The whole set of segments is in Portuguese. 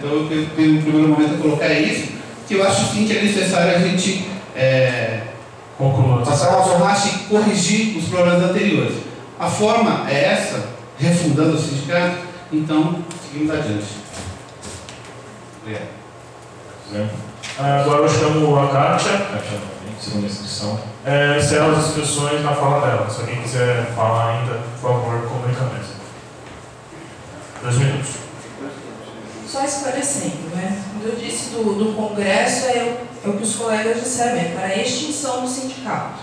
Então, eu queria, no primeiro momento, colocar isso, que eu acho sim que é necessário a gente passar uma borracha e corrigir os problemas anteriores. A forma é essa, refundando o sindicato, então seguimos adiante. Agora eu chamo a Kátia, segunda inscrição. Encerro as inscrições na fala dela. Se alguém quiser falar ainda, por favor, comunica a mesa. 2 minutos. Só esclarecendo, né? Quando eu disse do Congresso, é o que os colegas disseram, para a extinção do sindicato.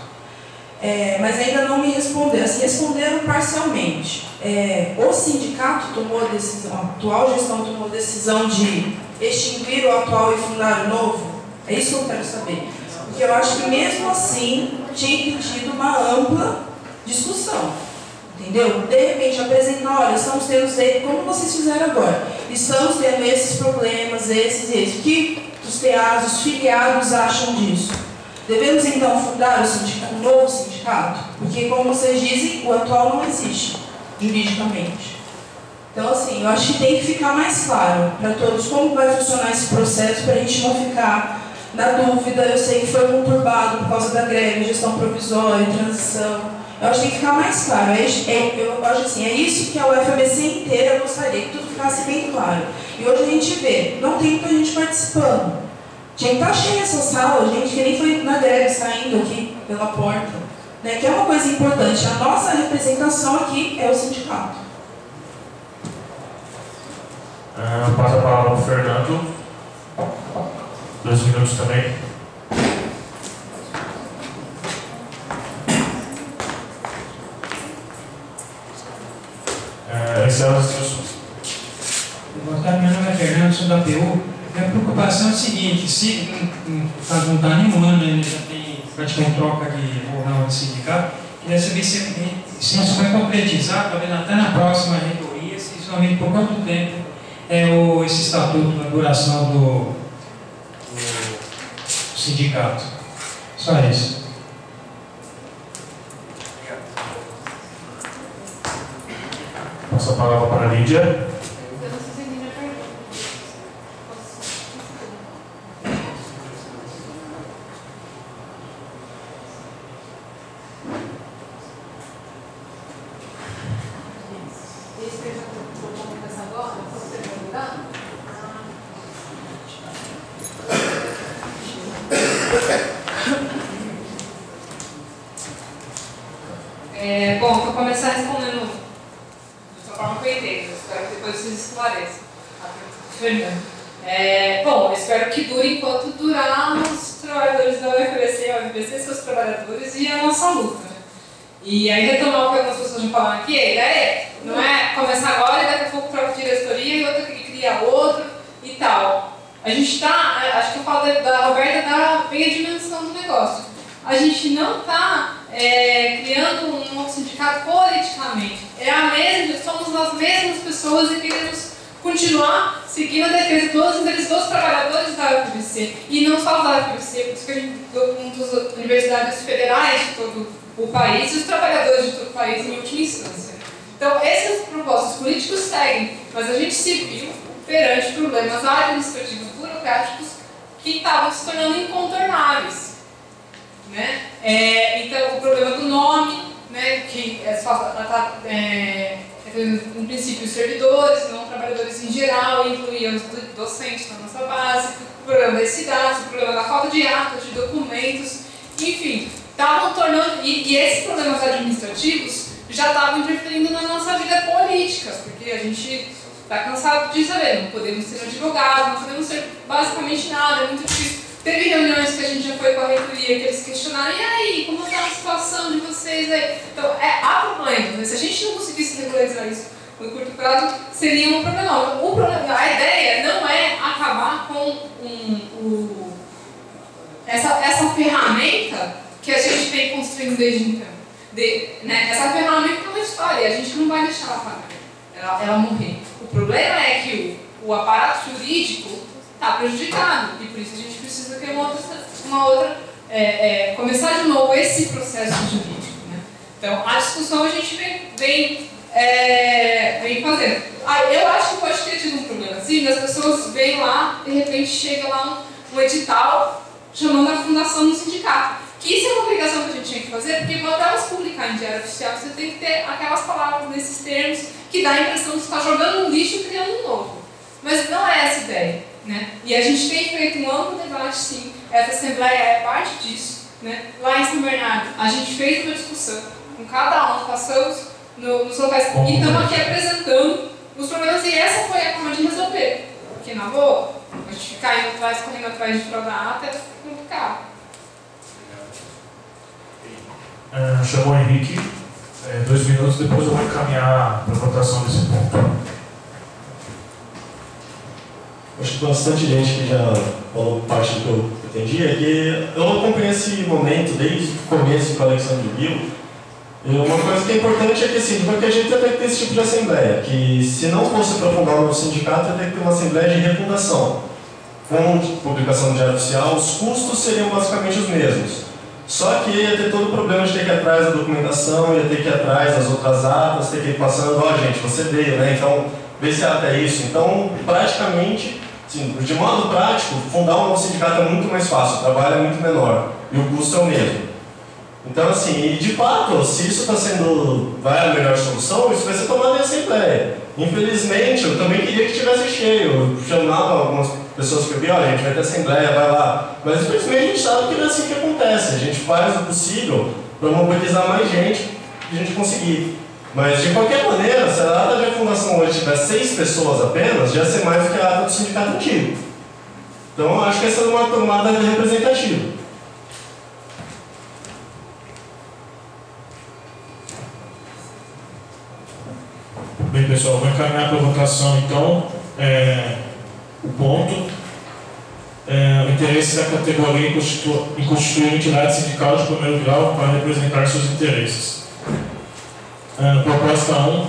Mas ainda não me responderam, assim, responderam parcialmente. O sindicato tomou a decisão, a atual gestão tomou a decisão de extinguir o atual e fundar o novo? É isso que eu quero saber. Porque eu acho que mesmo assim tinha que ter tido uma ampla discussão. Entendeu? De repente apresentar, olha, estamos tendo, como vocês fizeram agora, estamos tendo esses problemas, esses. O que os teados, os filiados acham disso? Devemos então fundar um novo sindicato? Porque, como vocês dizem, o atual não existe juridicamente. Então, assim, eu acho que tem que ficar mais claro para todos como vai funcionar esse processo, para a gente não ficar na dúvida. Eu sei que foi conturbado por causa da greve, gestão provisória, transição. Eu acho que tem que ficar mais claro. Eu acho assim, é isso que a UFABC inteira gostaria, que tudo ficasse bem claro. E hoje a gente vê, não tem muita gente participando. Tinha que estar cheia essa sala, gente que nem foi na greve saindo aqui pela porta. Né? Que é uma coisa importante. A nossa representação aqui é o sindicato. Passa a palavra para o Fernando. 2 minutos também. Encerra as discussões. Boa tarde, meu nome é Fernando, sou da PU. Minha preocupação é a seguinte: se não está nem um ano, ainda já tem praticamente troca de jornal de sindicato, queria saber se isso vai concretizar, talvez até na próxima reitoria, se somente por quanto tempo esse estatuto, a duração do sindicato. Só isso. Passo a palavra para a Lídia. Eu não sei se entendi a pergunta. Esse que eu já vou começar agora, posso ter perguntado? Bom, vou começar respondendo da forma que eu entendo. Espero que depois vocês esclareçam. Fernando. Bom, eu espero que dure enquanto durar os trabalhadores da UFABC, a UFABC, seus trabalhadores e a nossa luta. Né? E aí, retomar o que algumas pessoas já falaram aqui, a ideia não é começar agora e daqui a pouco troca de diretoria e outra que cria outro e tal. A gente está, acho que eu falo da Roberta, dá bem a dimensão do negócio. A gente não está criando um novo sindicato politicamente. Somos as mesmas pessoas e queremos continuar seguindo a defesa dos interesses dos trabalhadores da UFABC. E não só da UFABC, por isso que a gente das universidades federais de todo o país e os trabalhadores de todo o país em última instância. Então, esses propósitos políticos seguem, mas a gente se viu perante problemas administrativos burocráticos que estavam se tornando incontornáveis. Né? Então, o problema do nome, né, que em princípio os servidores, não trabalhadores em geral, incluía os docentes na nossa base, o problema das cidades, o problema da falta de atos, de documentos, enfim, estavam tornando, e esses problemas administrativos já estavam interferindo na nossa vida política, porque a gente está cansado de saber, não podemos ser advogados, não podemos ser basicamente nada, é muito difícil. Teve reuniões que a gente já foi com a reitoria, que eles questionaram, e aí, como está a situação de vocês aí? Então, há problemas, né? Se a gente não conseguisse regularizar isso no curto prazo, seria um problema. A ideia não é acabar com essa ferramenta que a gente vem construindo desde então. Né? Essa ferramenta é uma história, a gente não vai deixar ela parar, ela morrer. O problema é que o aparato jurídico está prejudicado, e por isso a gente precisa ter uma outra começar de novo esse processo jurídico. Né? Então, a discussão a gente vem vem fazendo. Eu acho que pode ter tido um problema assim, as pessoas vêm lá, de repente chega lá um edital chamando a fundação do sindicato. Que isso é uma obrigação que a gente tinha que fazer, porque quando elas publicar em diário oficial, você tem que ter aquelas palavras nesses termos que dá a impressão de estar jogando um lixo e criando um novo. Mas não é essa a ideia, né? E a gente tem feito um amplo debate, sim. Essa assembleia é parte disso, né? Lá em São Bernardo, a gente fez uma discussão com cada um, passamos nos locais e estamos aqui apresentando os problemas, e essa foi a forma de resolver. Porque, na boa, a gente ficar indo atrás, correndo atrás de fraudar ata, é complicado. Chamou o Henrique, 2 minutos, depois eu vou encaminhar para a votação desse ponto. Acho que bastante gente que já falou parte do que eu entendi, é que eu acompanhei esse momento desde o começo com a eleição de Rio. E uma coisa que é importante é que, assim, porque a gente tem que ter esse tipo de assembleia, que se não fosse aprofundar o novo sindicato, ia ter que ter uma assembleia de refundação. Com publicação no Diário Oficial, os custos seriam basicamente os mesmos. Só que ia ter todo o problema de ter que ir atrás da documentação, ia ter que ir atrás das outras atas, ter que ir passando, gente, você veio, né? Então, vê se ata é isso. Então, praticamente, assim, de modo prático, fundar um novo sindicato é muito mais fácil, o trabalho é muito menor e o custo é o mesmo. Então, assim, e de fato, se isso está sendo a melhor solução, isso vai ser tomado em assembleia. Infelizmente, eu também queria que tivesse cheio. Eu chamava algumas pessoas que eu vi, olha, a gente vai ter assembleia, vai lá. Mas infelizmente a gente sabe que não é assim que acontece. A gente faz o possível para mobilizar mais gente e a gente conseguir. Mas de qualquer maneira, se a ata de fundação hoje tiver 6 pessoas apenas, já ia ser mais do que a ata do sindicato antigo. Então eu acho que essa é uma tomada representativa. Bem, pessoal, vou encaminhar para a votação, então, o ponto. O interesse da categoria em constituir uma entidade sindical de primeiro grau para representar seus interesses. Proposta 1,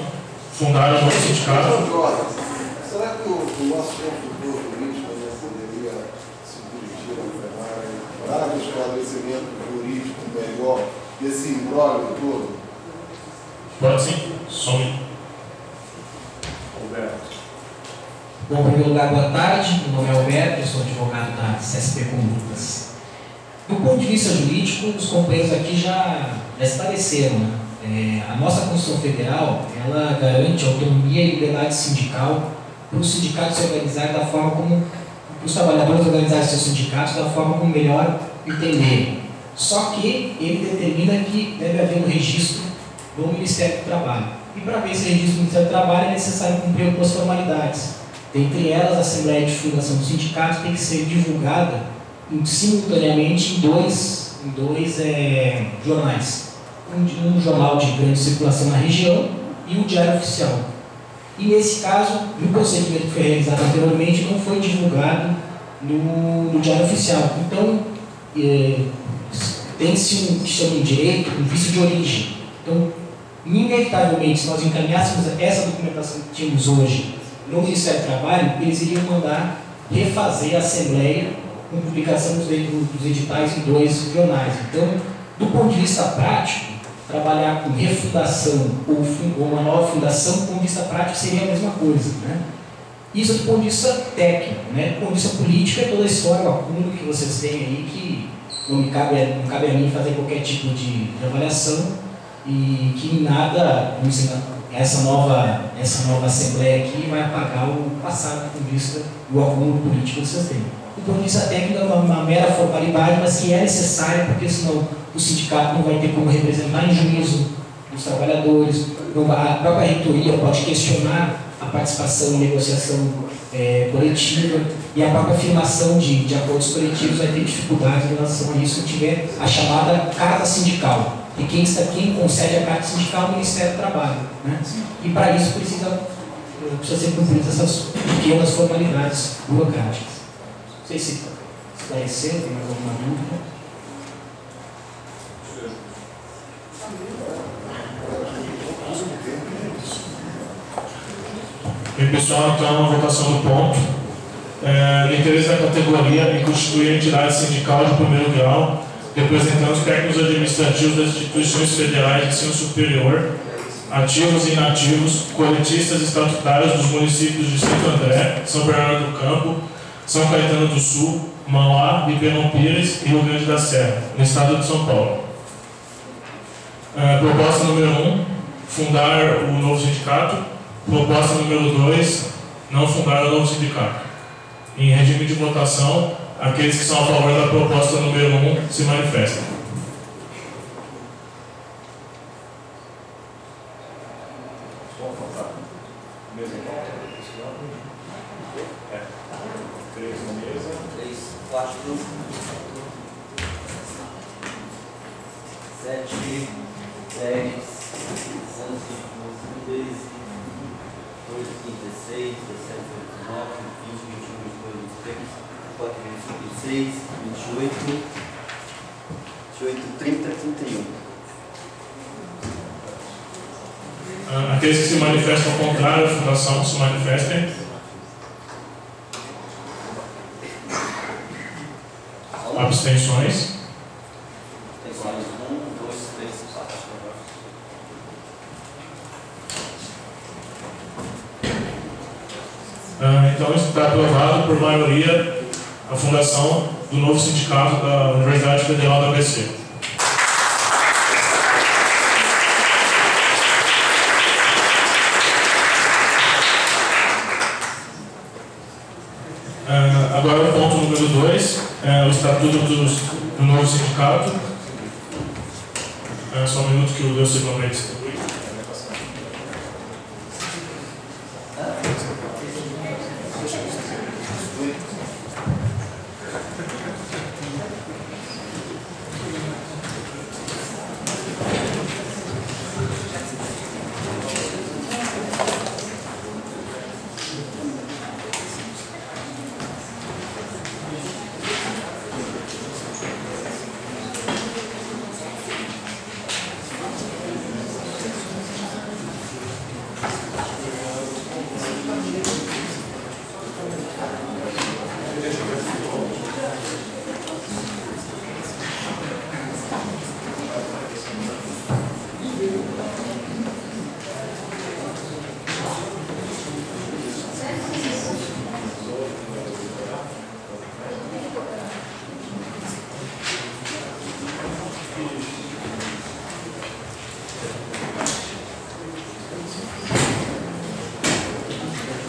fundar um novo sindicato. Será que o nosso consultor jurídico poderia se dirigir ao plenário para o esclarecimento jurídico melhor desse imbróglio todo? Pode sim, some. Bom, em primeiro lugar, boa tarde. Meu nome é Alberto, eu sou advogado da CSP Condutas. Do ponto de vista jurídico, os companheiros aqui já esclareceram, né? A nossa Constituição Federal, ela garante autonomia e liberdade sindical para os sindicatos se organizarem da forma como, para os trabalhadores organizarem seus sindicatos da forma como melhor entender. Só que ele determina que deve haver um registro do Ministério do Trabalho. E para ver esse registro do Ministério do Trabalho é necessário cumprir algumas formalidades. Dentre elas, a Assembleia de Fundação do Sindicato tem que ser divulgada simultaneamente em dois jornais. Um jornal de grande circulação na região e o Diário Oficial. E nesse caso, o procedimento que foi realizado anteriormente não foi divulgado no Diário Oficial. Então, tem-se um que chama de direito, um vício de origem. Então, inevitavelmente, se nós encaminhássemos essa documentação que tínhamos hoje no Ministério do Trabalho, eles iriam mandar refazer a Assembleia com publicação dos editais em 2 jornais. Então, do ponto de vista prático, trabalhar com refundação ou uma nova fundação, do ponto de vista prático, seria a mesma coisa, né? Isso do ponto de vista técnico, né? Do ponto de vista político, é toda a história, o acúmulo que vocês têm aí, que não cabe a mim fazer qualquer tipo de avaliação e que em nada, essa nova Assembleia aqui vai apagar o passado do ponto de vista do acúmulo político que vocês têm. Do ponto de vista técnico, é uma mera formalidade, mas que é necessária, porque senão o sindicato não vai ter como representar em juízo os trabalhadores, a própria reitoria pode questionar a participação em negociação coletiva e a própria firmação de acordos coletivos vai ter dificuldades em relação a isso se tiver a chamada carta sindical. E quem concede a carta sindical é o Ministério do Trabalho, né? E para isso precisa ser cumpridas essas pequenas formalidades burocráticas. Não sei se esclareceu, tem mais alguma dúvida? E pessoal, então, a votação do ponto. No interesse da categoria em constituir a entidade sindical de primeiro grau, representando os técnicos administrativos das instituições federais de ensino superior ativos e inativos, coletistas estatutários dos municípios de Santo André, São Bernardo do Campo, São Caetano do Sul, Mauá, Ribeirão Pires e Rio Grande da Serra, no estado de São Paulo. Proposta número 1, fundar o novo sindicato. Proposta número 2, não fundar o novo sindicato. Em regime de votação, aqueles que são a favor da proposta número 1 se manifestam. Aqueles que se manifestam contrário à fundação se manifestem. Abstenções. Então está aprovado por maioria a fundação do novo sindicato da Universidade Federal da ABC. Agora o ponto número 2, o estatuto do novo sindicato. Só um minuto que o Delcino vai distribuir.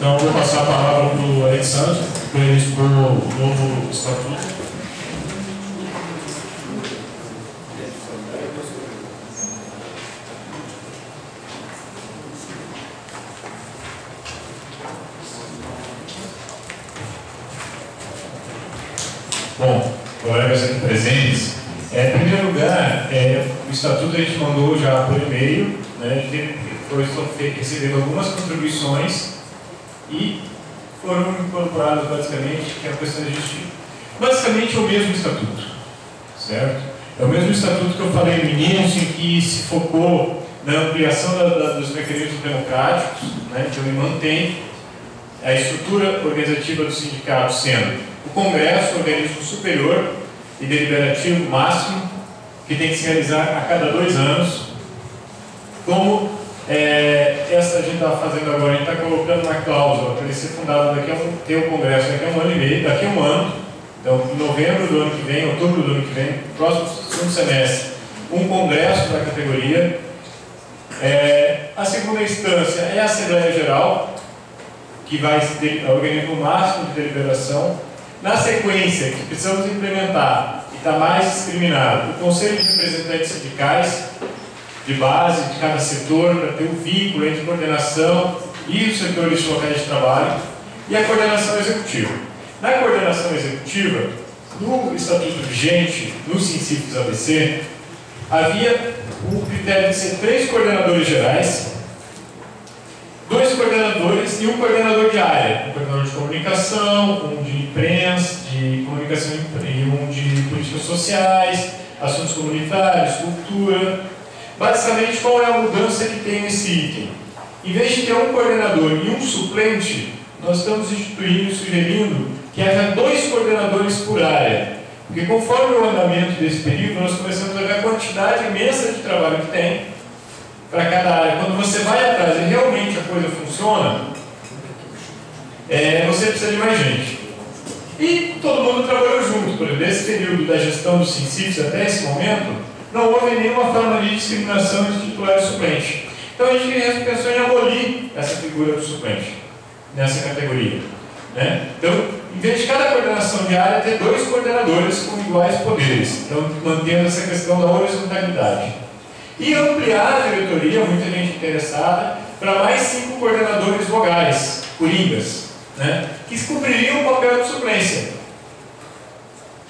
Então, vou passar a palavra para o Alexandre, para ele expor o novo estatuto. Bom, colegas aqui presentes, em primeiro lugar, o estatuto a gente mandou já por e-mail, né, recebendo algumas contribuições e foram incorporadas basicamente, que é a questão de justiça. Basicamente é o mesmo estatuto, certo? É o mesmo estatuto que eu falei no início, em que se focou na ampliação dos mecanismos democráticos, né? Então ele mantém a estrutura organizativa do sindicato sendo o Congresso, o organismo superior e deliberativo máximo, que tem que se realizar a cada 2 anos, como essa a gente está fazendo agora, a gente está colocando uma cláusula para ele ser fundado ter o Congresso daqui a 1 ano e meio, daqui a 1 ano, então em novembro do ano que vem, outubro do ano que vem, próximo segundo semestre, um Congresso da categoria. A segunda instância é a Assembleia Geral, que vai ser o organismo máximo de deliberação. Na sequência, que precisamos implementar, e está mais discriminado, o Conselho de Representantes Sindicais, de base de cada setor, para ter um vínculo entre coordenação e os setores locais de trabalho, e a coordenação executiva. Na coordenação executiva, no estatuto vigente, no SINCIFES ABC, havia o critério de ser 3 coordenadores gerais, 2 coordenadores e um coordenador de área, um coordenador de comunicação, um de imprensa, de comunicação e um de políticas sociais, assuntos comunitários, cultura. Basicamente, qual é a mudança que tem nesse item? Em vez de ter um coordenador e um suplente, nós estamos instituindo e sugerindo que haja 2 coordenadores por área. Porque conforme o andamento desse período, nós começamos a ver a quantidade imensa de trabalho que tem, para cada área. Quando você vai atrás e realmente a coisa funciona, você precisa de mais gente. E todo mundo trabalhou junto. Por exemplo, nesse período da gestão dos SINCIFs até esse momento, não houve nenhuma forma de discriminação entre titular e suplente. Então a gente pensou em abolir essa figura do suplente, nessa categoria. Né? Então, em vez de cada coordenação de área ter 2 coordenadores com iguais poderes, então mantendo essa questão da horizontalidade. E ampliar a diretoria, muita gente interessada, para mais 5 coordenadores vogais, coringas, né? Que cumpririam o papel de suplência.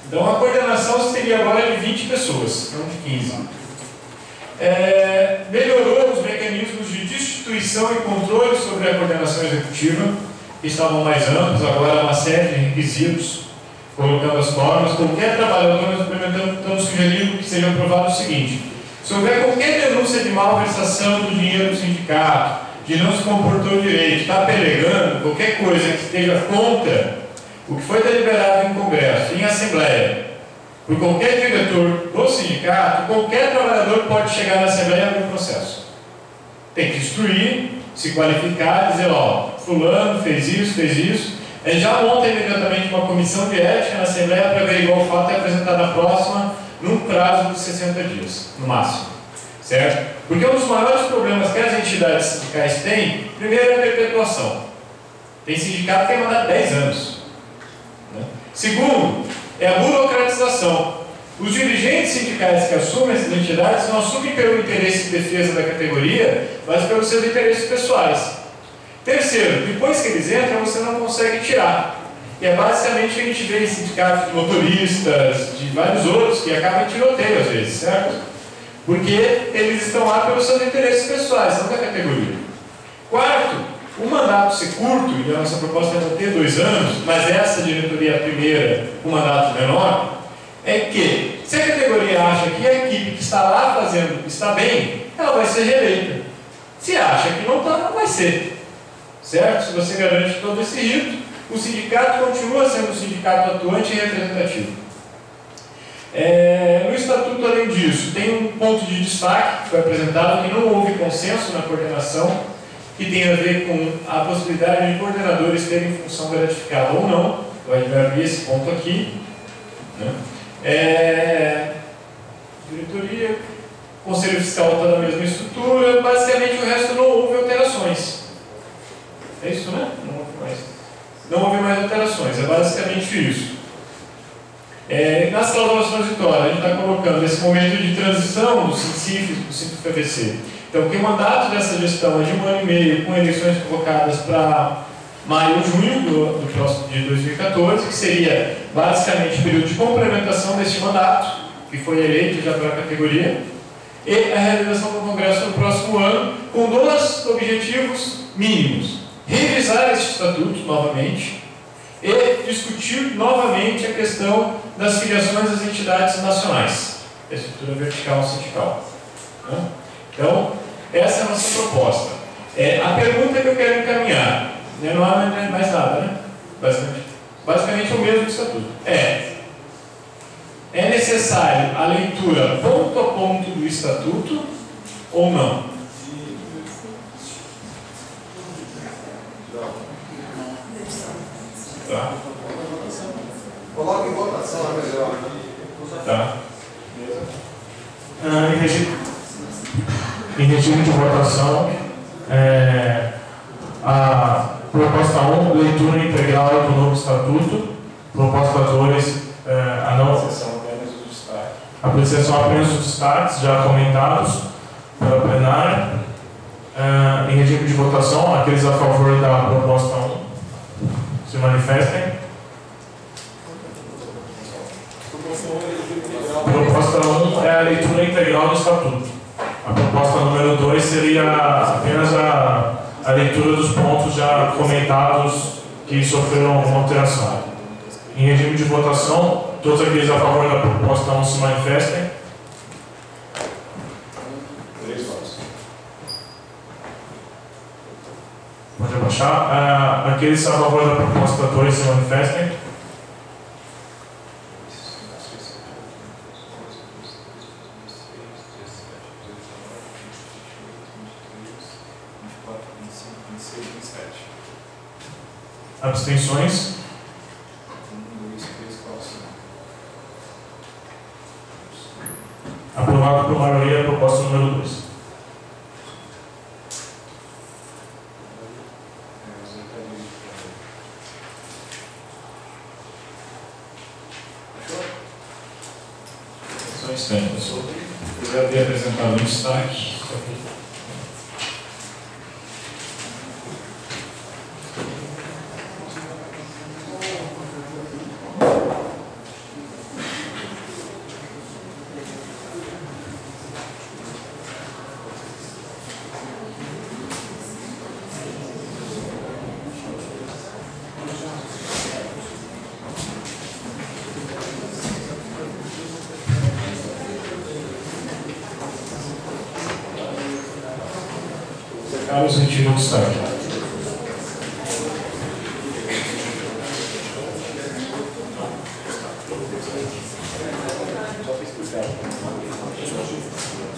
Então a coordenação seria agora de 20 pessoas, não de 15. Melhorou os mecanismos de destituição e controle sobre a coordenação executiva, que estavam mais amplos, agora uma série de requisitos, colocando as normas. Qualquer trabalhador, nós estamos sugerindo que seja aprovado o seguinte: se houver qualquer denúncia de malversação do dinheiro do sindicato, de não se comportou direito, está pelegando, qualquer coisa que esteja contra o que foi deliberado em Congresso, em Assembleia, por qualquer diretor do sindicato, qualquer trabalhador pode chegar na Assembleia e abrir um processo. Tem que instruir, se qualificar, dizer, ó, fulano fez isso, já monta imediatamente uma comissão de ética na Assembleia para averiguar o fato e apresentar na próxima, num prazo de 60 dias, no máximo. Certo? Porque um dos maiores problemas que as entidades sindicais têm, primeiro, é a perpetuação. Tem sindicato que tem mandado 10 anos. Né? Segundo, é a burocratização. Os dirigentes sindicais que assumem essas entidades não assumem pelo interesse de defesa da categoria, mas pelos seus interesses pessoais. Terceiro, depois que eles entram, você não consegue tirar. E é basicamente o que a gente vê em sindicatos de motoristas, de vários outros, que acabam em tiroteio às vezes, certo? Porque eles estão lá pelos seus interesses pessoais, não da categoria. Quarto, o mandato ser curto, e a nossa proposta é manter 2 anos, mas essa diretoria primeira, um mandato menor, é que, se a categoria acha que a equipe que está lá fazendo está bem, ela vai ser reeleita. Se acha que não está, não vai ser. Certo? Se você garante todo esse rito, o sindicato continua sendo um sindicato atuante e representativo. No Estatuto, além disso, tem um ponto de destaque que foi apresentado, que não houve consenso na coordenação, que tem a ver com a possibilidade de coordenadores terem função gratificada ou não. Vai abrir esse ponto aqui. Né? Diretoria, Conselho Fiscal está na mesma estrutura, basicamente o resto não houve alterações. É isso, né? Não houve mais alterações, é basicamente isso. Nas cláusulas transitórias, a gente está colocando esse momento de transição do SINCIF para o SINCIF-PVC. Então, que o mandato dessa gestão é de 1 ano e meio, com eleições convocadas para maio ou junho do próximo de 2014, que seria basicamente o período de complementação deste mandato, que foi eleito já pela categoria, e a realização do Congresso no próximo ano, com 2 objetivos mínimos: revisar esse estatuto novamente e discutir novamente a questão das filiações às entidades nacionais, a estrutura vertical sindical. Né? Então, essa é a nossa proposta. A pergunta que eu quero encaminhar, né, não há mais nada, né? Basicamente é o mesmo estatuto. É necessário a leitura ponto a ponto do estatuto ou não? Tá. Coloca em votação, é melhor. Tá. Em regime de votação, a proposta 1, leitura integral do novo estatuto. Proposta 2, apreciação apenas dos destaques já comentados pela plenária. Em regime de votação, aqueles a favor da proposta 1 se manifestem. A proposta 1 é a leitura integral do estatuto. A proposta número 2 seria apenas a leitura dos pontos já comentados que sofreram uma alteração. Em regime de votação, todos aqueles a favor da proposta 1 se manifestem. Pode abaixar. Aqueles a favor da proposta 2 se manifestem. Abstenções? Aprovado por maioria a proposta número 2. Só um instante, pessoal. Eu já havia apresentado um destaque. Carlos retira o destaque.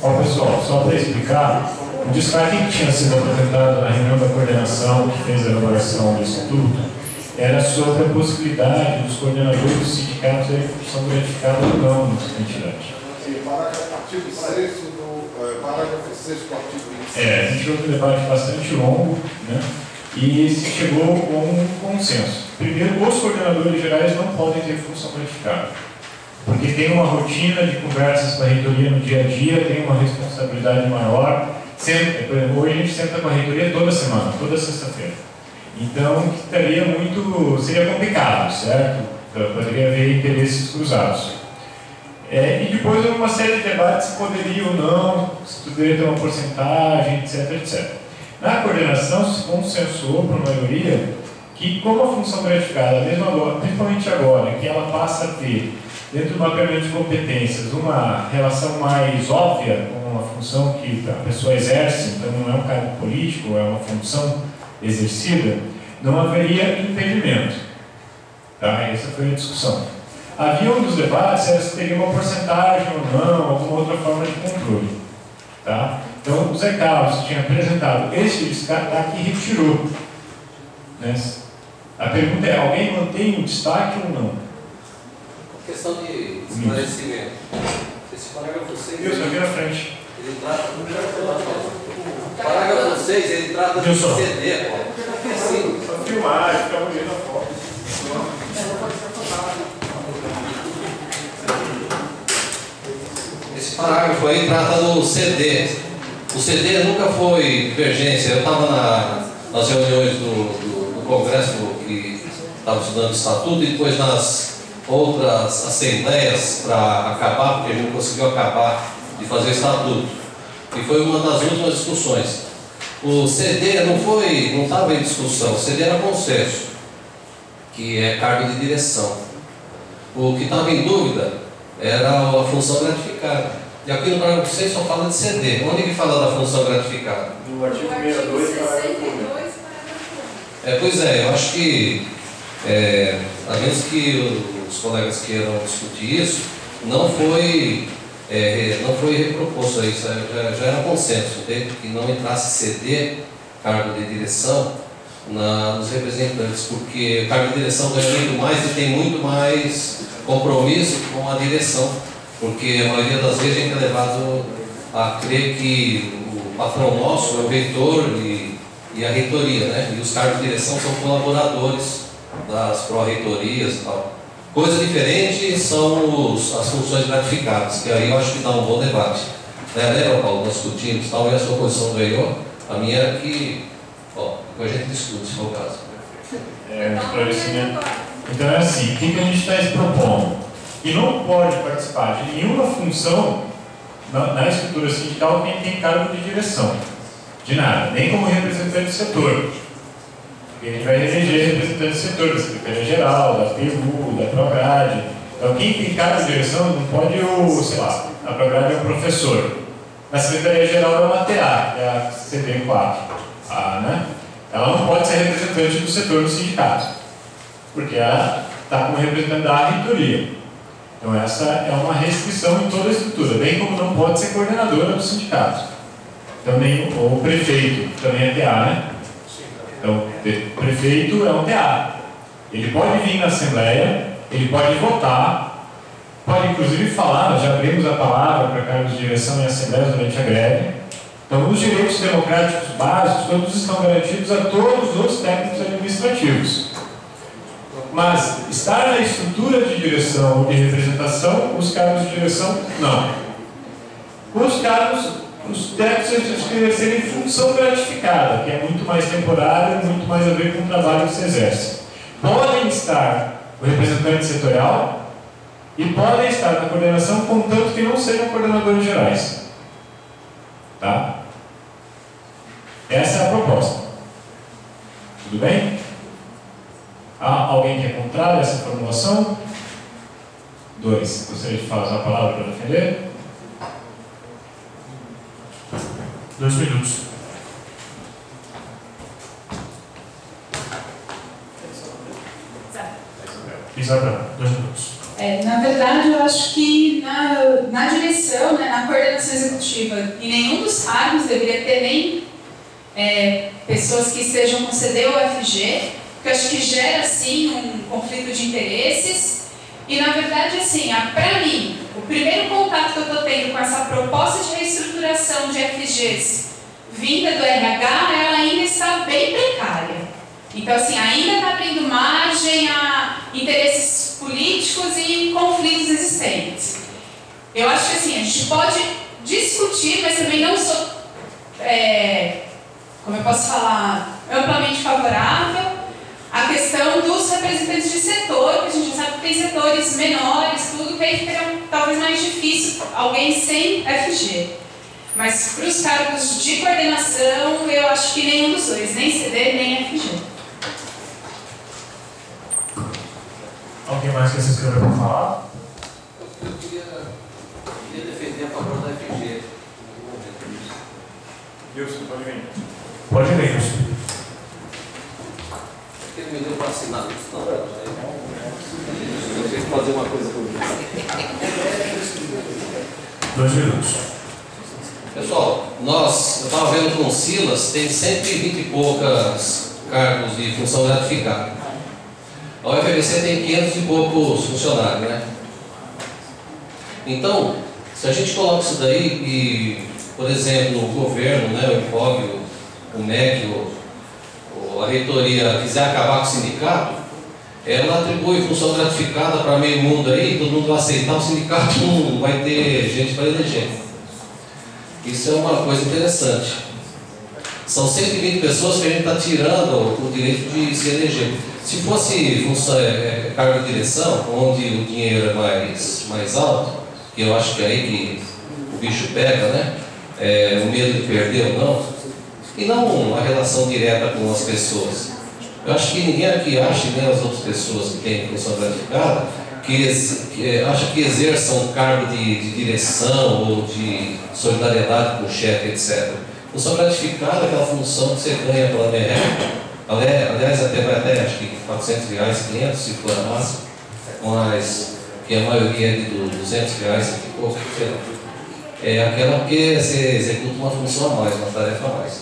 Ó, pessoal, só para explicar, o destaque que tinha sido apresentado na reunião da coordenação que fez a elaboração do Estatuto era sobre a possibilidade dos coordenadores dos sindicatos terem função gratificada ou não na entidade. Artigo 6 do parágrafo 6 do artigo 25. A gente houve um debate bastante longo, né? E se chegou com um consenso. Primeiro, os coordenadores gerais não podem ter função gratificada, porque tem uma rotina de conversas com a reitoria no dia a dia, tem uma responsabilidade maior. Hoje a gente senta com a reitoria toda semana, toda sexta-feira. Então, seria complicado, certo? Poderia haver interesses cruzados. E depois houve uma série de debates se poderia ou não, se poderia ter uma porcentagem, etc, etc. Na coordenação se consensuou por maioria que, como a função gratificada, mesmo agora, principalmente agora, que ela passa a ter, dentro do mapeamento de competências, uma relação mais óbvia com uma função que a pessoa exerce, então não é um cargo político, é uma função exercida, não haveria impedimento. Tá? Essa foi a discussão. Havia um dos debates se teria uma porcentagem ou não, alguma outra forma de controle. Tá? Então, o Zé Carlos tinha apresentado esse destaque e retirou. Né? A pergunta é: alguém mantém o destaque ou não? Questão de esclarecimento. Esse parágrafo 6. Deus, aqui na frente. Ele trata. O parágrafo 6 ele trata de CD, pô. Assim. Só filmar, fica bonito a foto. Esse parágrafo aí trata do CD. O CD nunca foi divergência. Eu estava nas reuniões do Congresso que estava estudando o Estatuto e depois nas outras assembleias para acabar, porque a gente não conseguiu acabar de fazer o Estatuto. E foi uma das últimas discussões. O CD não estava em discussão, o CD era consenso, que é cargo de direção. O que estava em dúvida era a função gratificada. E aqui no parágrafo 6 só fala de CD. Onde que fala da função gratificada? No artigo 62, parágrafo 1. Pois é, eu acho que, a menos que os colegas queiram discutir isso, não foi reproposto isso, já era consenso, entende? Que não entrasse CD, cargo de direção, nos representantes, porque o cargo de direção ganha muito mais e tem muito mais compromisso com a direção, porque a maioria das vezes a gente é levado a crer que o patrão nosso é o reitor e a reitoria, né? E os cargos de direção são colaboradores das pró-reitorias e tal. Coisa diferente são as funções gratificadas, que aí eu acho que dá um bom debate. Lembra, Paulo, nós discutimos tal, e a sua posição do Heitor? A minha era que, depois a gente discute, se for o caso. Esclarecimento. Então é assim, o que a gente está se propondo? E não pode participar de nenhuma função na estrutura sindical quem tem cargo de direção. De nada, nem como representante do setor. Porque a gente vai eleger representante do setor, da Secretaria-Geral, da PU, da Prograde. Então quem tem cargo de direção não pode a Prograde é o professor. Na Secretaria-Geral é uma TA, que é a CD4. Né? Ela não pode ser representante do setor do sindicato, porque ela está como representante da reitoria. Então essa é uma restrição em toda a estrutura, bem como não pode ser coordenadora do sindicato. Também o prefeito, também é TA, né? Então, prefeito é um TA. Ele pode vir na Assembleia, ele pode votar, pode inclusive falar, já abrimos a palavra para cargos de direção em Assembleia durante a greve. Então, os direitos democráticos básicos, todos estão garantidos a todos os técnicos administrativos. Mas estar na estrutura de direção ou de representação, os cargos de direção, não. Os cargos, os técnicos exercerem função gratificada, que é muito mais temporária, muito mais a ver com o trabalho que se exerce. Podem estar o representante setorial e podem estar na coordenação, contanto que não sejam coordenadores gerais. Tá? Essa é a proposta. Tudo bem? Há alguém que é contrário a essa formulação? 2. Gostaria de usar a palavra para defender? 2 minutos. Isabel, 2 minutos. Na verdade, eu acho que na direção, né, na coordenação executiva, em nenhum dos cargos deveria ter nem pessoas que estejam com CD ou FG, porque eu acho que gera, sim, um conflito de interesses. E, na verdade, assim, para mim, o primeiro contato que eu estou tendo com essa proposta de reestruturação de FGs vinda do RH, ela ainda está bem precária. Então, assim, ainda está abrindo margem a interesses políticos e conflitos existentes. Eu acho que, assim, a gente pode discutir, mas também não sou, como eu posso falar, amplamente favorável a questão dos representantes de setor, que a gente sabe que tem setores menores, tudo, que aí fica talvez mais difícil alguém sem FG. Mas para os cargos de coordenação, eu acho que nenhum dos dois, nem CD, nem FG. Alguém mais quer se inscrever para falar? Eu queria defender a favor da FG. Wilson, pode vir. Pode vir, Wilson. Ele me deu para assinar isso, não, eu tenho que fazer uma coisa por mim. 2 minutos. Pessoal, eu estava vendo com o Silas, tem 120 e poucas cargos de função gratificada. A UFABC tem 500 e poucos funcionários, né? Então, se a gente coloca isso daí e, por exemplo, o governo, né, o IPOB, o MEC, a reitoria quiser acabar com o sindicato, ela atribui função gratificada para meio mundo aí, todo mundo vai aceitar, o sindicato não vai ter gente para eleger. Isso é uma coisa interessante. São 120 pessoas que a gente está tirando o direito de se eleger. Se fosse cargo de direção, onde o dinheiro é mais alto, que eu acho que é aí que o bicho pega, né? O medo de perder ou não, e não a relação direta com as pessoas. Eu acho que ninguém aqui acha, nem as outras pessoas que têm função gratificada, que acha que exerçam um cargo de direção ou de solidariedade com o chefe, etc. Função gratificada é aquela função que você ganha pela merreca. Aliás, vai até acho que R$400, 500 se for a máxima, mas que a maioria é de R$200 e pouco, sei lá. É aquela porque você executa uma função a mais, uma tarefa a mais.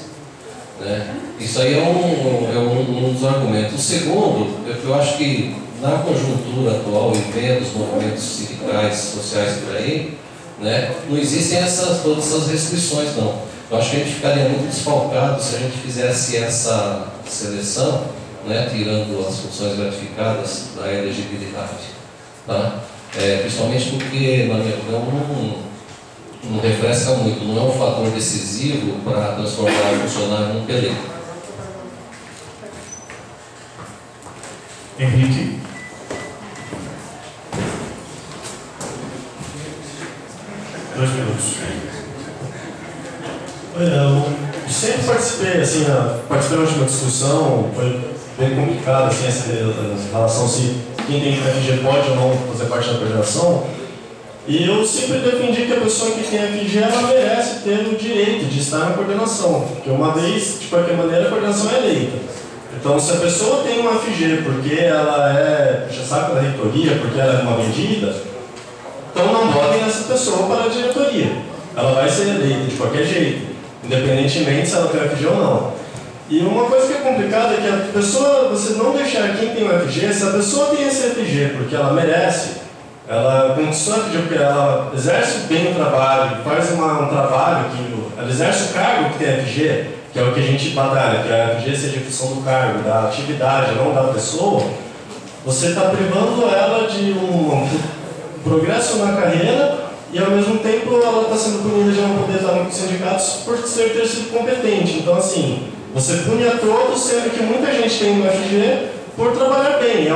Né? Isso aí é um dos argumentos. O segundo, eu acho que na conjuntura atual e vendo os movimentos sindicais, sociais por aí, né, não existem todas essas restrições, não. Eu acho que a gente ficaria muito desfalcado se a gente fizesse essa seleção, né, tirando as funções gratificadas da elegibilidade. Tá? Principalmente porque, na minha opinião, não refresca muito, não é um fator decisivo para transformar o funcionário num peleiro. Henrique. Dois minutos. Olha, eu sempre participei, assim, participei da última discussão, foi bem complicado, assim, essa relação se quem tem FG pode ou não fazer parte da coordenação. E eu sempre defendi que a pessoa que tem FG, ela merece ter o direito de estar na coordenação, porque uma vez, de qualquer maneira, a coordenação é eleita. Então, se a pessoa tem uma FG porque ela é puxa-saco da reitoria, porque ela é uma vendida, então não votem essa pessoa para a diretoria. Ela vai ser eleita de qualquer jeito, independentemente se ela tem FG ou não. E uma coisa que é complicada é que a pessoa, você não deixar quem tem o FG, se a pessoa tem esse FG porque ela merece, ela conquistou o FG porque ela exerce bem o trabalho, faz um trabalho que ela exerce o cargo que tem FG, que é o que a gente batalha, que a FG seja a função do cargo, da atividade, não da pessoa, você está privando ela de um progresso na carreira e ao mesmo tempo ela está sendo punida de não poder estar nos sindicatos por ter sido competente. Então assim, você pune a todos, sendo que muita gente tem no FG por trabalhar bem.